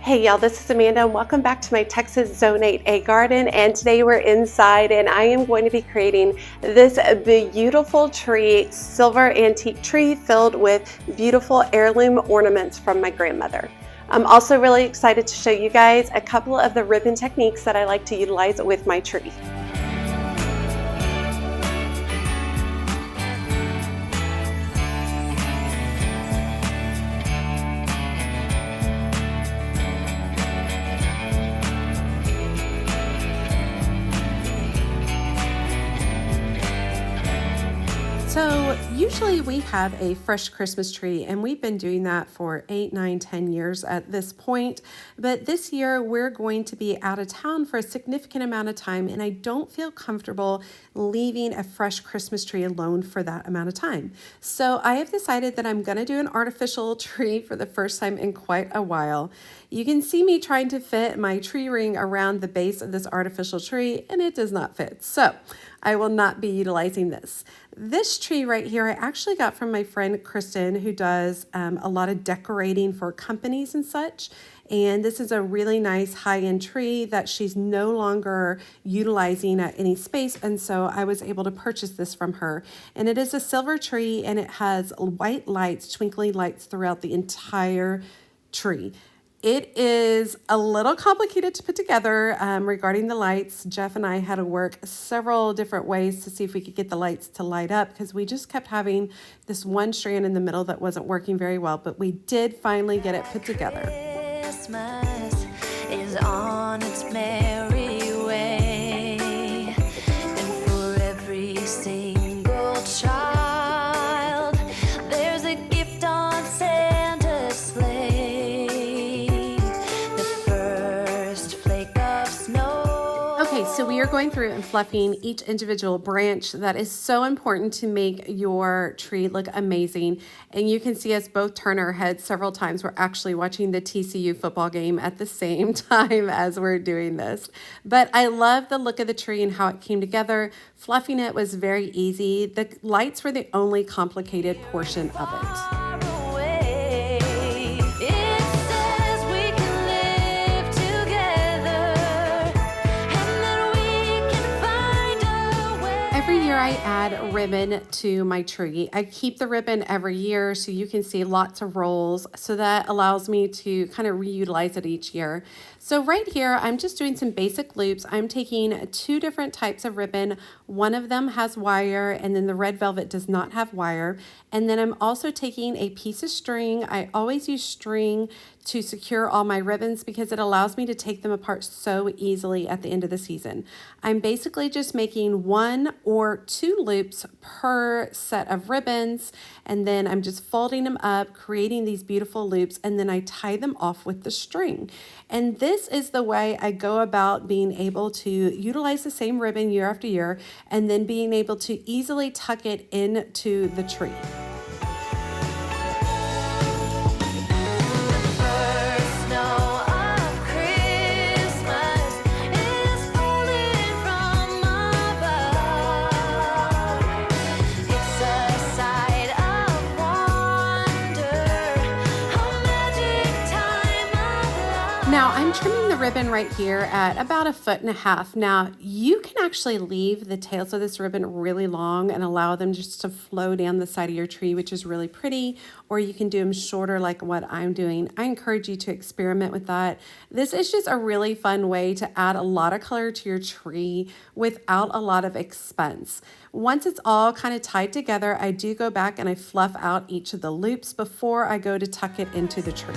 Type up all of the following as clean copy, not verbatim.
Hey y'all, this is Amanda and welcome back to my Texas Zone 8A garden, and today we're inside and I am going to be creating this beautiful tree, silver antique tree filled with beautiful heirloom ornaments from my grandmother. I'm also really excited to show you guys a couple of the ribbon techniques that I like to utilize with my tree. So usually we have a fresh Christmas tree, and we've been doing that for 8, 9, 10 years at this point. But this year we're going to be out of town for a significant amount of time, and I don't feel comfortable leaving a fresh Christmas tree alone for that amount of time. So I have decided that I'm going to do an artificial tree for the first time in quite a while. You can see me trying to fit my tree ring around the base of this artificial tree, and it does not fit. So I will not be utilizing this. This tree right here I actually got from my friend Kristen, who does a lot of decorating for companies and such. And this is a really nice high-end tree that she's no longer utilizing at any space. And so I was able to purchase this from her. And it is a silver tree, and it has white lights, twinkling lights throughout the entire tree. It is a little complicated to put together regarding the lights. Jeff and I had to work several different ways to see if we could get the lights to light up, because we just kept having this one strand in the middle that wasn't working very well, but we did finally get it put together. Christmas is on its merry way, and for every single child there's a gift on Santa's sleigh, the first flake of snow. Okay, so we are going through and fluffing each individual branch. That is so important to make your tree look amazing. And you can see us both turn our heads several times. We're actually watching the TCU football game at the same time as we're doing this. But I love the look of the tree and how it came together. Fluffing it was very easy. The lights were the only complicated portion of it. Every year I add ribbon to my tree. I keep the ribbon every year so you can see lots of rolls, so that allows me to kind of reutilize it each year. So right here I'm just doing some basic loops. I'm taking 2 different types of ribbon. One of them has wire, and then the red velvet does not have wire. And then I'm also taking a piece of string. I always use string to secure all my ribbons because it allows me to take them apart so easily at the end of the season. I'm basically just making 1 or 2 loops per set of ribbons, and then I'm just folding them up, creating these beautiful loops, and then I tie them off with the string. And this is the way I go about being able to utilize the same ribbon year after year, and then being able to easily tuck it into the tree. Now I'm trimming the ribbon right here at about 1.5 feet. Now you can actually leave the tails of this ribbon really long and allow them just to flow down the side of your tree, which is really pretty, or you can do them shorter like what I'm doing. I encourage you to experiment with that. This is just a really fun way to add a lot of color to your tree without a lot of expense. Once it's all kind of tied together, I do go back and I fluff out each of the loops before I go to tuck it into the tree.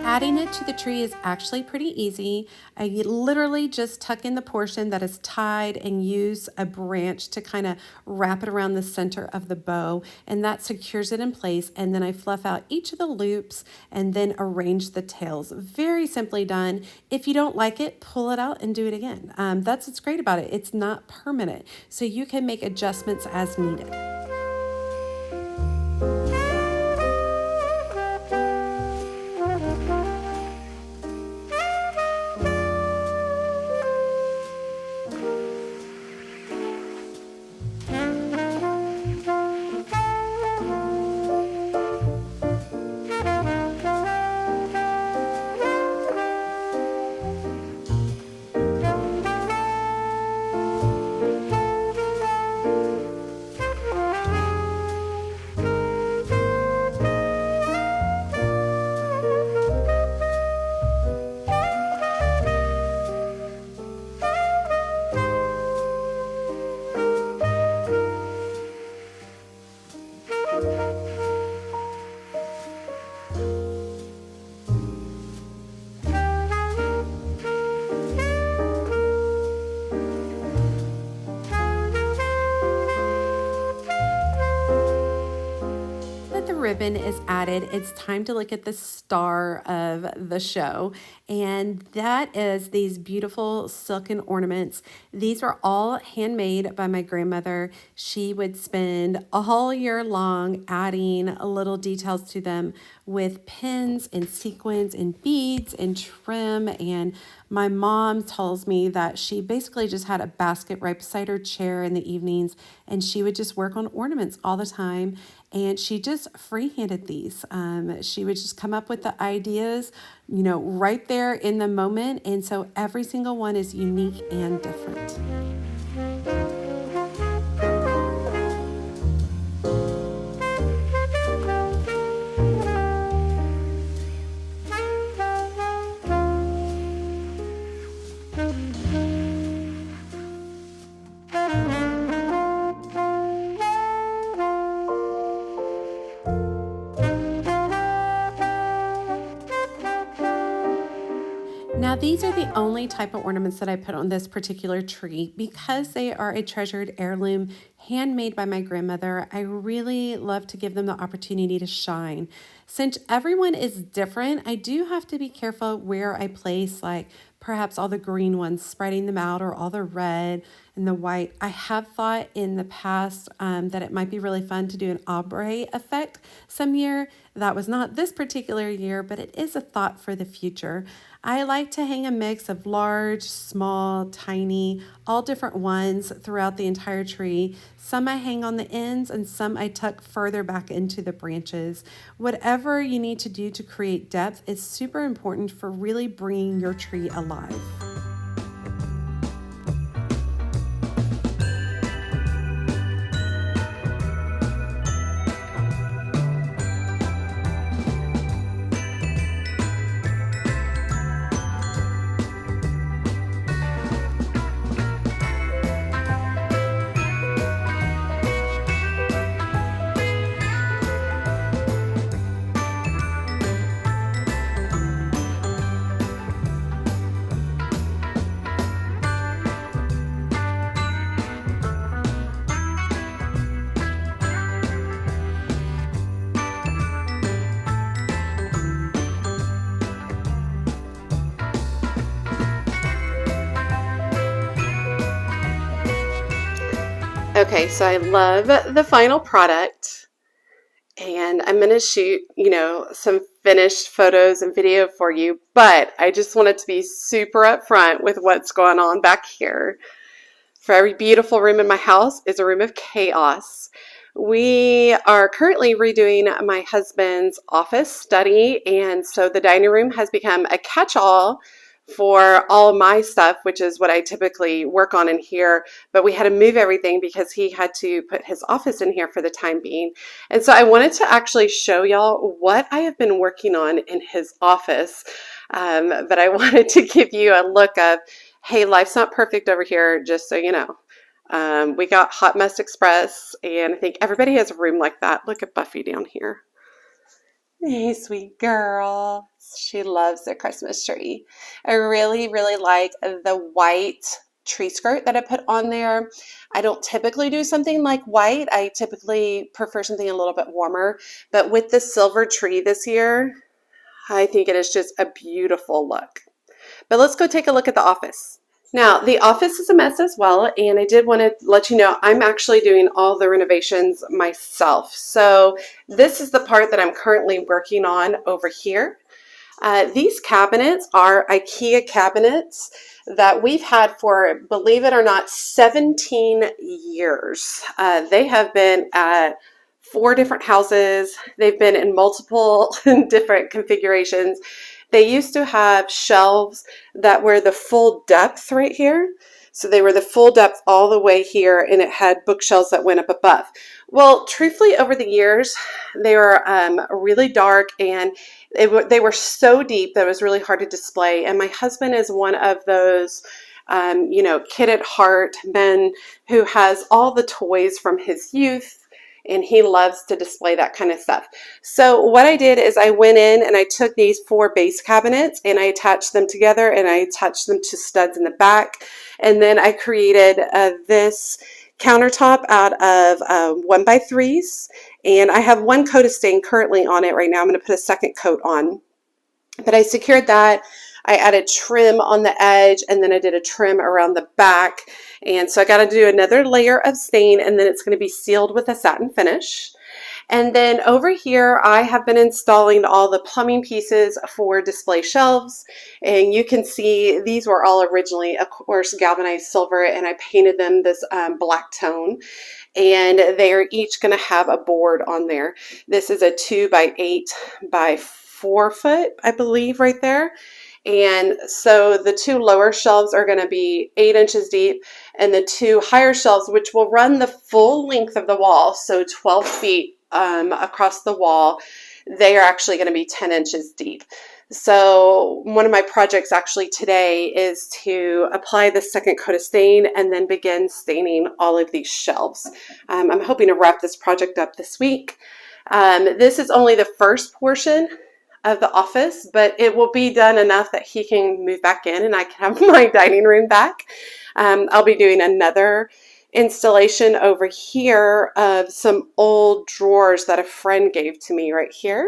Adding it to the tree is actually pretty easy. I literally just tuck in the portion that is tied and use a branch to kind of wrap it around the center of the bow, and that secures it in place. And then I fluff out each of the loops and then arrange the tails. Very simply done. If you don't like it, pull it out and do it again. That's what's great about it. It's not permanent, so you can make adjustments as needed. the ribbon is added, it's time to look at the star of the show. And that is these beautiful silken ornaments. These were all handmade by my grandmother. She would spend all year long adding little details to them with pins and sequins and beads and trim. And my mom tells me that she basically just had a basket right beside her chair in the evenings, and she would just work on ornaments all the time. And she just freehanded these. She would just come up with the ideas, right there in the moment. And so every single one is unique and different. Now, these are the only type of ornaments that I put on this particular tree because they are a treasured heirloom handmade by my grandmother. I really love to give them the opportunity to shine. Since everyone is different, I do have to be careful where I place, like perhaps all the green ones, spreading them out, or all the red and the white. I have thought in the past that it might be really fun to do an ombre effect some year. That was not this particular year, but it is a thought for the future. I like to hang a mix of large, small, tiny, all different ones throughout the entire tree. Some I hang on the ends and some I tuck further back into the branches. Whatever you need to do to create depth is super important for really bringing your tree alive. Okay, so I love the final product, and I'm going to shoot, some finished photos and video for you, but I just wanted to be super upfront with what's going on back here. For every beautiful room in my house is a room of chaos. We are currently redoing my husband's office study, and so the dining room has become a catch-all for all my stuff, which is what I typically work on in here, but we had to move everything because he had to put his office in here for the time being. And so I wanted to actually show y'all what I have been working on in his office, but I wanted to give you a look of, hey, life's not perfect over here, just so you know. We got Hot Mess Express, and I think everybody has a room like that. Look at Buffy down here. Hey, sweet girl. She loves the Christmas tree. I really, really like the white tree skirt that I put on there. I don't typically do something like white. I typically prefer something a little bit warmer. But with the silver tree this year, I think it is just a beautiful look. But let's go take a look at the office. Now, the office is a mess as well, and I did want to let you know I'm actually doing all the renovations myself. So this is the part that I'm currently working on over here. These cabinets are IKEA cabinets that we've had for, believe it or not, 17 years. They have been at 4 different houses. They've been in multiple different configurations. They used to have shelves that were the full depth right here. So they were the full depth all the way here, and it had bookshelves that went up above. Well, truthfully, over the years, they were really dark, and they were so deep that it was really hard to display. And my husband is one of those, kid at heart men who has all the toys from his youth, and he loves to display that kind of stuff. So what I did is I went in and I took these 4 base cabinets and I attached them together, and I attached them to studs in the back. And then I created this countertop out of 1x3s, and I have one coat of stain currently on it right now. I'm going to put a second coat on, but I secured that. I added trim on the edge, and then I did a trim around the back, and so I got to do another layer of stain, and then it's going to be sealed with a satin finish. And then over here, I have been installing all the plumbing pieces for display shelves. And you can see these were all originally, of course, galvanized silver, and I painted them this black tone. And they are each going to have a board on there. This is a 2x8x4 foot, I believe, right there. And so the two lower shelves are going to be 8 inches deep, and the two higher shelves, which will run the full length of the wall, so 12 feet across the wall, they are actually going to be 10 inches deep. So one of my projects actually today is to apply the second coat of stain and then begin staining all of these shelves. I'm hoping to wrap this project up this week. This is only the first portion of the office, but it will be done enough that he can move back in and I can have my dining room back. I'll be doing another installation over here of some old drawers that a friend gave to me right here.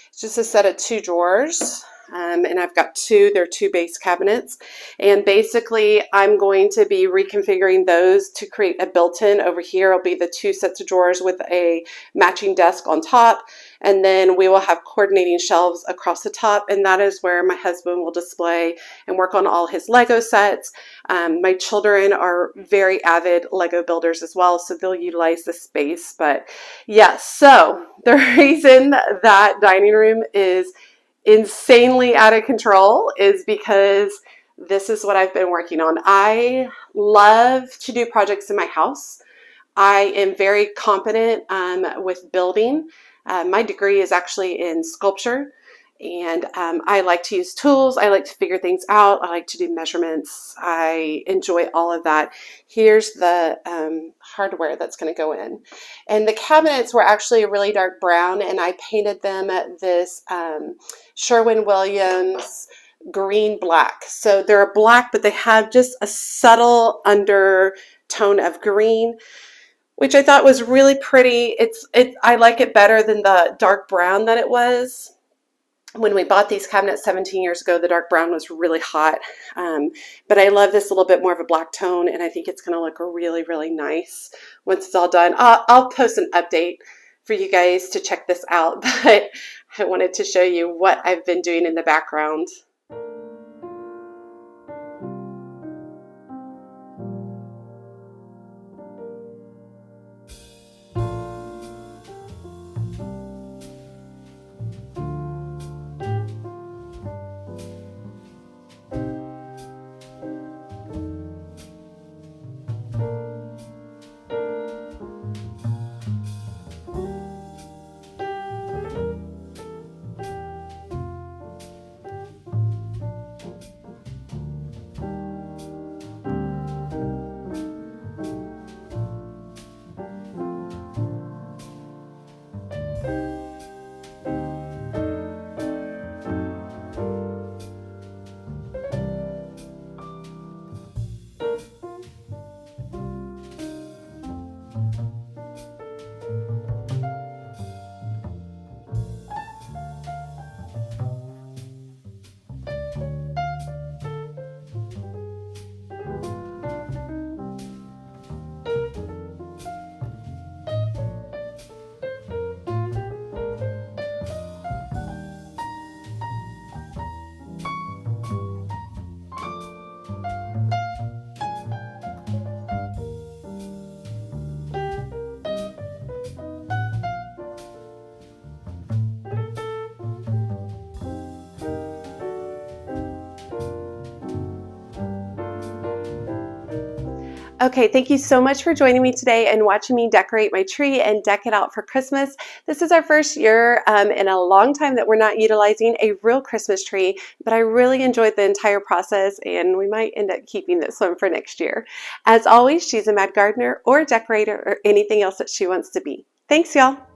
It's just a set of 2 drawers. And I've got they're 2 base cabinets, and basically I'm going to be reconfiguring those to create a built-in. Over here will be the 2 sets of drawers with a matching desk on top, and then we will have coordinating shelves across the top, and that is where my husband will display and work on all his Lego sets. My children are very avid Lego builders as well, so they'll utilize the space. But yes, so the reason that dining room is insanely out of control is because this is what I've been working on. I love to do projects in my house. I am very competent with building. My degree is actually in sculpture, and I like to use tools. I like to figure things out. I like to do measurements. I enjoy all of that. Here's the hardware that's going to go in. And the cabinets were actually a really dark brown, and I painted them this Sherwin-Williams green black. So they're black, but they have just a subtle undertone of green, which I thought was really pretty. I like it better than the dark brown that it was. When we bought these cabinets 17 years ago, the dark brown was really hot, but I love this little bit more of a black tone, and I think it's going to look really, really nice once it's all done. I'll post an update for you guys to check this out, but I wanted to show you what I've been doing in the background. Okay, thank you so much for joining me today and watching me decorate my tree and deck it out for Christmas. This is our first year in a long time that we're not utilizing a real Christmas tree, but I really enjoyed the entire process, and we might end up keeping this one for next year. As always, she's a mad gardener or a decorator or anything else that she wants to be. Thanks, y'all.